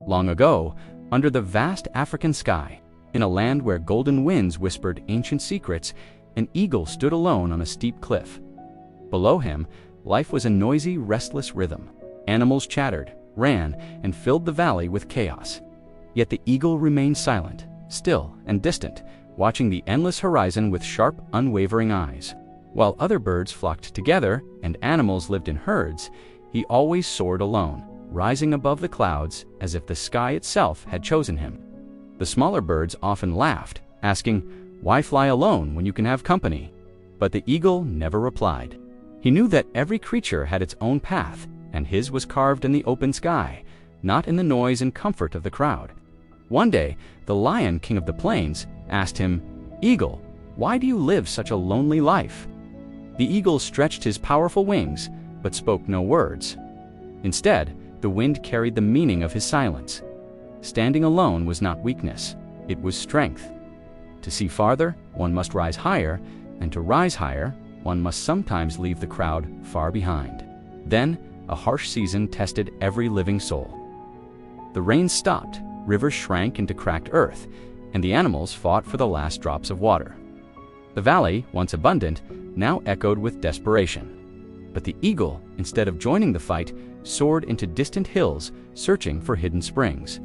Long ago, under the vast African sky, in a land where golden winds whispered ancient secrets, an eagle stood alone on a steep cliff. Below him, life was a noisy, restless rhythm. Animals chattered, ran, and filled the valley with chaos. Yet the eagle remained silent, still and distant, watching the endless horizon with sharp, unwavering eyes. While other birds flocked together and animals lived in herds, he always soared alone, rising above the clouds as if the sky itself had chosen him. The smaller birds often laughed, asking, "Why fly alone when you can have company?" But the eagle never replied. He knew that every creature had its own path, and his was carved in the open sky, not in the noise and comfort of the crowd. One day, the lion, king of the plains, asked him, "Eagle, why do you live such a lonely life?" The eagle stretched his powerful wings, but spoke no words. Instead, the wind carried the meaning of his silence. Standing alone was not weakness, it was strength. To see farther, one must rise higher, and to rise higher, one must sometimes leave the crowd far behind. Then, a harsh season tested every living soul. The rain stopped, rivers shrank into cracked earth, and the animals fought for the last drops of water. The valley, once abundant, now echoed with desperation. But the eagle, instead of joining the fight, soared into distant hills, searching for hidden springs.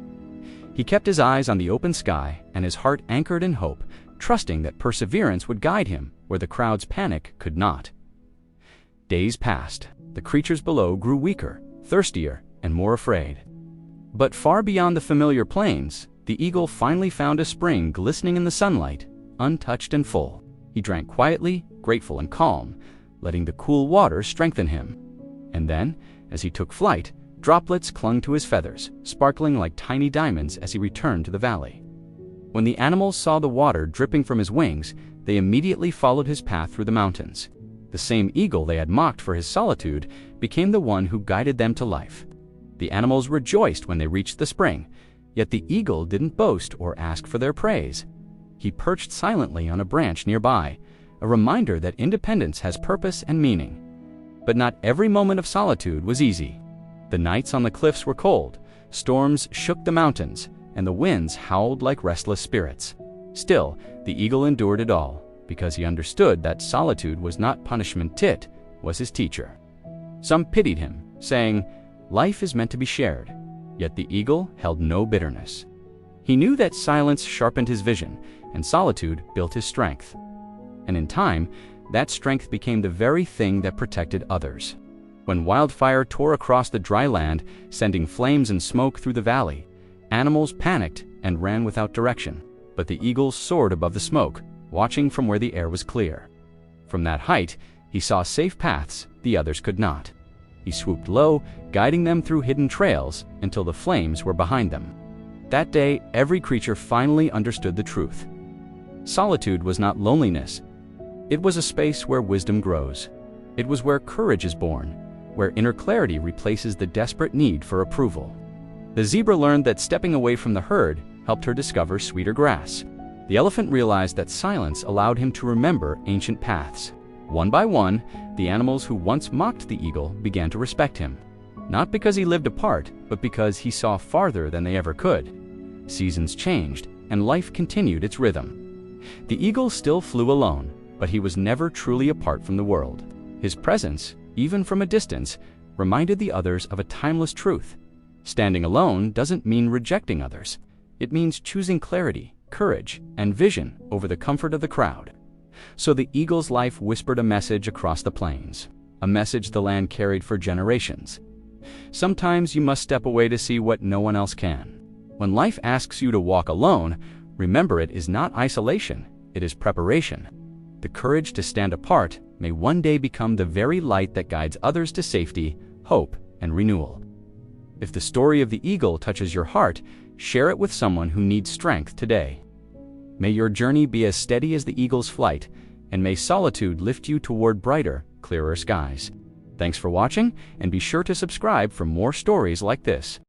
He kept his eyes on the open sky and his heart anchored in hope, trusting that perseverance would guide him where the crowd's panic could not. Days passed. The creatures below grew weaker, thirstier, and more afraid. But far beyond the familiar plains, the eagle finally found a spring glistening in the sunlight, untouched and full. He drank quietly, grateful and calm, letting the cool water strengthen him. And then, as he took flight, droplets clung to his feathers, sparkling like tiny diamonds as he returned to the valley. When the animals saw the water dripping from his wings, they immediately followed his path through the mountains. The same eagle they had mocked for his solitude became the one who guided them to life. The animals rejoiced when they reached the spring, yet the eagle didn't boast or ask for their praise. He perched silently on a branch nearby, a reminder that independence has purpose and meaning. But not every moment of solitude was easy. The nights on the cliffs were cold, storms shook the mountains, and the winds howled like restless spirits. Still, the eagle endured it all, because he understood that solitude was not punishment, it was his teacher. Some pitied him, saying, "Life is meant to be shared," yet the eagle held no bitterness. He knew that silence sharpened his vision, and solitude built his strength. And in time, that strength became the very thing that protected others. When wildfire tore across the dry land, sending flames and smoke through the valley, animals panicked and ran without direction. But the eagle soared above the smoke, watching from where the air was clear. From that height, he saw safe paths the others could not. He swooped low, guiding them through hidden trails until the flames were behind them. That day, every creature finally understood the truth. Solitude was not loneliness. It was a space where wisdom grows. It was where courage is born, where inner clarity replaces the desperate need for approval. The zebra learned that stepping away from the herd helped her discover sweeter grass. The elephant realized that silence allowed him to remember ancient paths. One by one, the animals who once mocked the eagle began to respect him. Not because he lived apart, but because he saw farther than they ever could. Seasons changed, and life continued its rhythm. The eagle still flew alone, but he was never truly apart from the world. His presence, even from a distance, reminded the others of a timeless truth. Standing alone doesn't mean rejecting others. It means choosing clarity, courage, and vision over the comfort of the crowd. So the eagle's life whispered a message across the plains, a message the land carried for generations. Sometimes you must step away to see what no one else can. When life asks you to walk alone, remember it is not isolation, it is preparation. The courage to stand apart may one day become the very light that guides others to safety, hope, and renewal. If the story of the eagle touches your heart, share it with someone who needs strength today. May your journey be as steady as the eagle's flight, and may solitude lift you toward brighter, clearer skies. Thanks for watching, and be sure to subscribe for more stories like this.